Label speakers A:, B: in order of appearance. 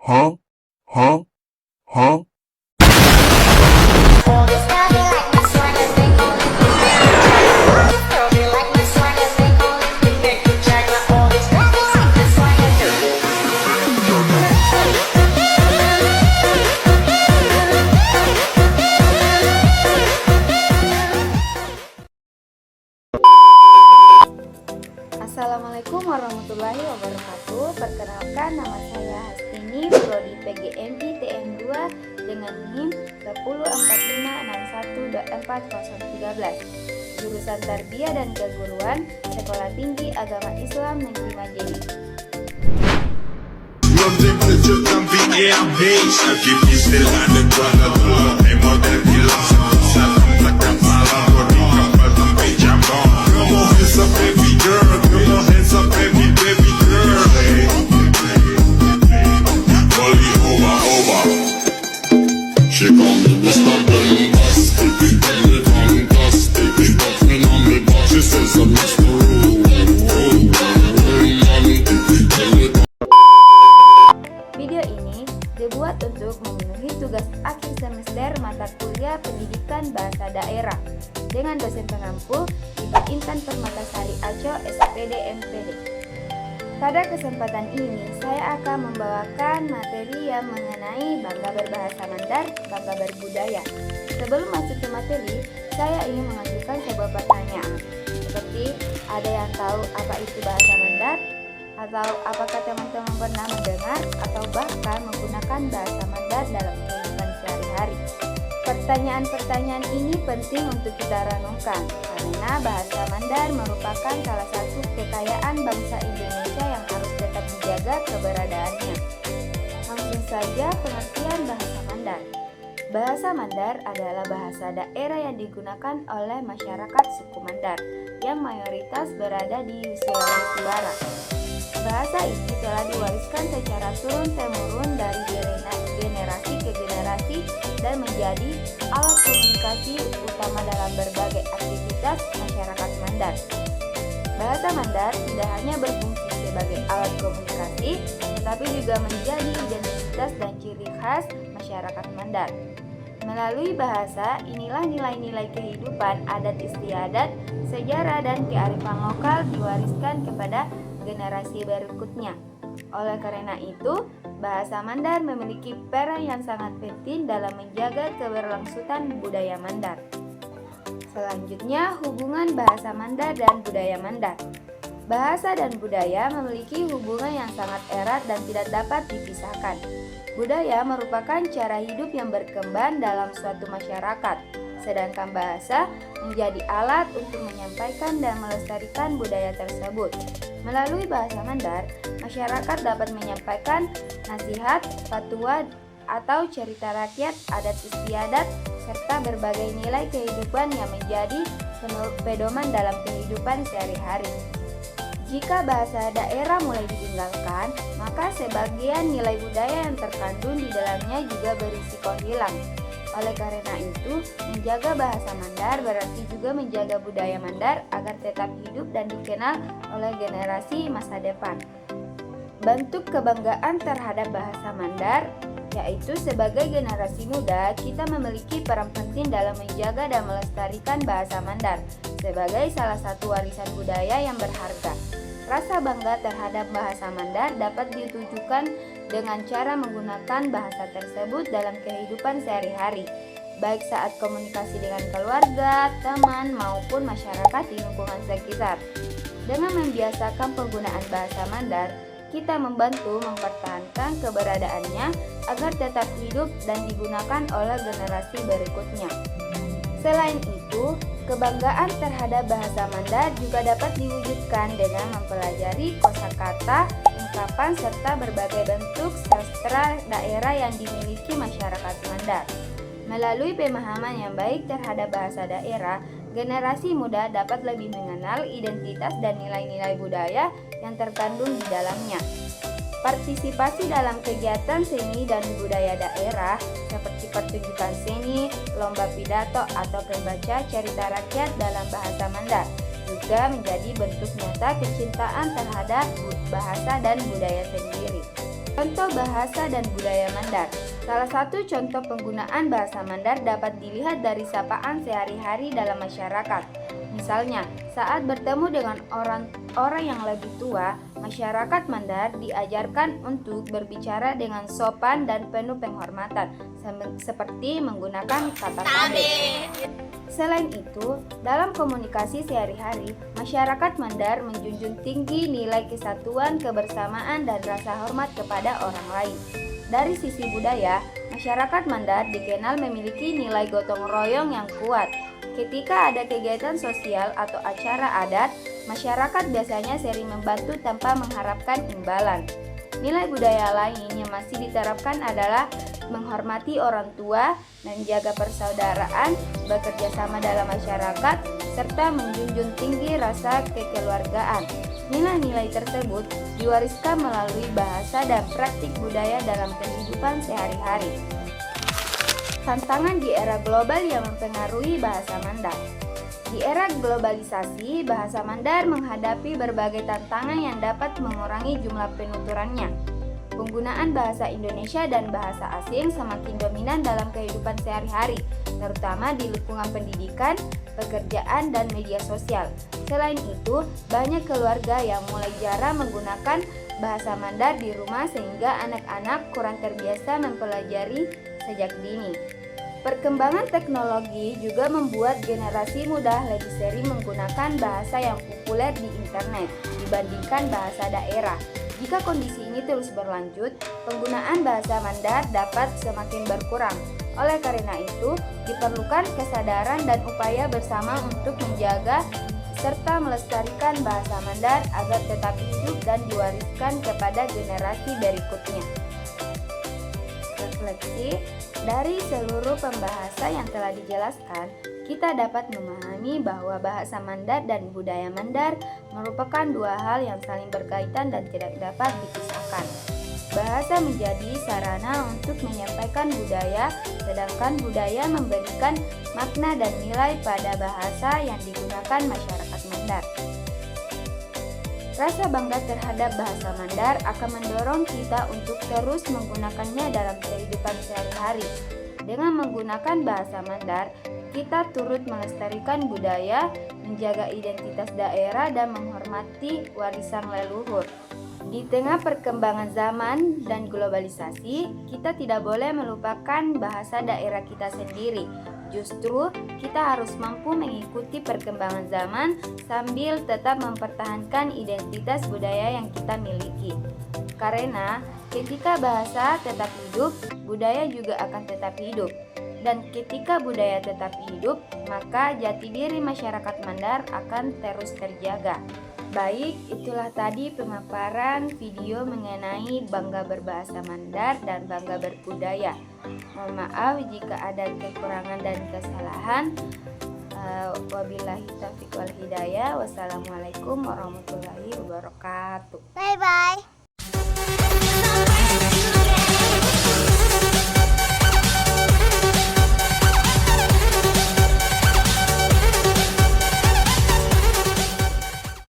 A: Huh? Huh? Huh?
B: Assalamualaikum warahmatullahi wabarakatuh. Perkenalkan, nama saya Hastini, prodi PGMI TM2 dengan NIM 104561240013. Jurusan Tarbiyah dan Keguruan, Sekolah Tinggi Agama Islam Negeri Majene.
A: She call me Mr. Bombastic, fantastic. Talking on me, but she says I'm Mr. Romantic.
B: Video ini dibuat untuk memenuhi tugas akhir semester mata kuliah Pendidikan Bahasa Daerah dengan dosen pengampu Ibu Intan Permatasari Aco, SPD MPD. Pada kesempatan ini, saya akan membawakan materi yang mengenai bangga berbahasa Mandar, bangga berbudaya. Sebelum masuk ke materi, saya ingin mengajukan sebuah pertanyaan. Seperti, ada yang tahu apa itu bahasa Mandar? Atau apakah teman-teman pernah mendengar atau bahkan menggunakan bahasa Mandar dalam kehidupan sehari-hari? Pertanyaan-pertanyaan ini penting untuk kita renungkan, karena bahasa Mandar merupakan salah satu kekayaan bangsa Indonesia yang harus tetap dijaga keberadaannya. Langsung saja pengertian bahasa Mandar. Bahasa Mandar adalah bahasa daerah yang digunakan oleh masyarakat suku Mandar yang mayoritas berada di Sulawesi Barat. Bahasa ini telah diwariskan secara turun-temurun dari generasi ke generasi dan menjadi alat komunikasi utama dalam berbagai aktivitas masyarakat Mandar. Bahasa Mandar tidak hanya berfungsi sebagai alat komunikasi, tetapi juga menjadi identitas dan ciri khas masyarakat Mandar. Melalui bahasa, inilah nilai-nilai kehidupan, adat istiadat, sejarah, dan kearifan lokal diwariskan kepada generasi berikutnya. Oleh karena itu, bahasa Mandar memiliki peran yang sangat penting dalam menjaga keberlangsungan budaya Mandar. Selanjutnya, hubungan bahasa Mandar dan budaya Mandar. Bahasa dan budaya memiliki hubungan yang sangat erat dan tidak dapat dipisahkan. Budaya merupakan cara hidup yang berkembang dalam suatu masyarakat, sedangkan bahasa menjadi alat untuk menyampaikan dan melestarikan budaya tersebut. Melalui bahasa Mandar, masyarakat dapat menyampaikan nasihat, fatwa, atau cerita rakyat, adat istiadat, serta berbagai nilai kehidupan yang menjadi pedoman dalam kehidupan sehari-hari. Jika bahasa daerah mulai ditinggalkan, maka sebagian nilai budaya yang terkandung di dalamnya juga berisiko hilang. Oleh karena itu, menjaga bahasa Mandar berarti juga menjaga budaya Mandar agar tetap hidup dan dikenal oleh generasi masa depan. Bentuk kebanggaan terhadap bahasa Mandar, yaitu sebagai generasi muda, kita memiliki peran penting dalam menjaga dan melestarikan bahasa Mandar sebagai salah satu warisan budaya yang berharga. Rasa bangga terhadap bahasa Mandar dapat ditujukan dengan cara menggunakan bahasa tersebut dalam kehidupan sehari-hari, baik saat komunikasi dengan keluarga, teman, maupun masyarakat di lingkungan sekitar. Dengan membiasakan penggunaan bahasa Mandar, kita membantu mempertahankan keberadaannya agar tetap hidup dan digunakan oleh generasi berikutnya. Selain itu, kebanggaan terhadap bahasa Mandar juga dapat diwujudkan dengan mempelajari kosakata, ungkapan, serta berbagai bentuk sastra daerah yang dimiliki masyarakat Mandar. Melalui pemahaman yang baik terhadap bahasa daerah, generasi muda dapat lebih mengenal identitas dan nilai-nilai budaya yang terkandung di dalamnya. Partisipasi dalam kegiatan seni dan budaya daerah seperti pertunjukan seni, lomba pidato, atau pembaca cerita rakyat dalam bahasa Mandar juga menjadi bentuk nyata kecintaan terhadap bahasa dan budaya sendiri. Contoh bahasa dan budaya Mandar. Salah satu contoh penggunaan bahasa Mandar dapat dilihat dari sapaan sehari-hari dalam masyarakat. Misalnya, saat bertemu dengan orang yang lebih tua, masyarakat Mandar diajarkan untuk berbicara dengan sopan dan penuh penghormatan, seperti menggunakan kata sabe. Selain itu, dalam komunikasi sehari-hari, masyarakat Mandar menjunjung tinggi nilai kesatuan, kebersamaan, dan rasa hormat kepada orang lain. Dari sisi budaya, masyarakat Mandar dikenal memiliki nilai gotong royong yang kuat. Ketika ada kegiatan sosial atau acara adat, masyarakat biasanya sering membantu tanpa mengharapkan imbalan. Nilai budaya lain yang masih diterapkan adalah menghormati orang tua, menjaga persaudaraan, bekerja sama dalam masyarakat, serta menjunjung tinggi rasa kekeluargaan. Nilai-nilai tersebut diwariskan melalui bahasa dan praktik budaya dalam kehidupan sehari-hari. Tantangan di era global yang mempengaruhi bahasa Mandar. Di era globalisasi, bahasa Mandar menghadapi berbagai tantangan yang dapat mengurangi jumlah penuturannya. Penggunaan bahasa Indonesia dan bahasa asing semakin dominan dalam kehidupan sehari-hari, terutama di lingkungan pendidikan, pekerjaan, dan media sosial. Selain itu, banyak keluarga yang mulai jarang menggunakan bahasa Mandar di rumah sehingga anak-anak kurang terbiasa mempelajari sejak dini. Perkembangan teknologi juga membuat generasi muda lebih sering menggunakan bahasa yang populer di internet dibandingkan bahasa daerah. Jika kondisi ini terus berlanjut, penggunaan bahasa Mandar dapat semakin berkurang. Oleh karena itu, diperlukan kesadaran dan upaya bersama untuk menjaga serta melestarikan bahasa Mandar agar tetap hidup dan diwariskan kepada generasi berikutnya. Refleksi, dari seluruh pembahasan yang telah dijelaskan, kita dapat memahami bahwa bahasa Mandar dan budaya Mandar merupakan dua hal yang saling berkaitan dan tidak dapat dipisahkan. Bahasa menjadi sarana untuk menyampaikan budaya, sedangkan budaya memberikan makna dan nilai pada bahasa yang digunakan masyarakat Mandar. Rasa bangga terhadap bahasa Mandar akan mendorong kita untuk terus menggunakannya dalam kehidupan sehari-hari. Dengan menggunakan bahasa Mandar, kita turut melestarikan budaya, menjaga identitas daerah, dan menghormati warisan leluhur. Di tengah perkembangan zaman dan globalisasi, kita tidak boleh melupakan bahasa daerah kita sendiri. Justru, kita harus mampu mengikuti perkembangan zaman sambil tetap mempertahankan identitas budaya yang kita miliki. Karena ketika bahasa tetap hidup, budaya juga akan tetap hidup. Dan ketika budaya tetap hidup, maka jati diri masyarakat Mandar akan terus terjaga. Baik, itulah tadi pemaparan video mengenai bangga berbahasa Mandar dan bangga berbudaya. Mohon maaf jika ada kekurangan dan kesalahan. Wabillahi taufiq wal hidayah. Wassalamualaikum warahmatullahi wabarakatuh.
C: Bye bye.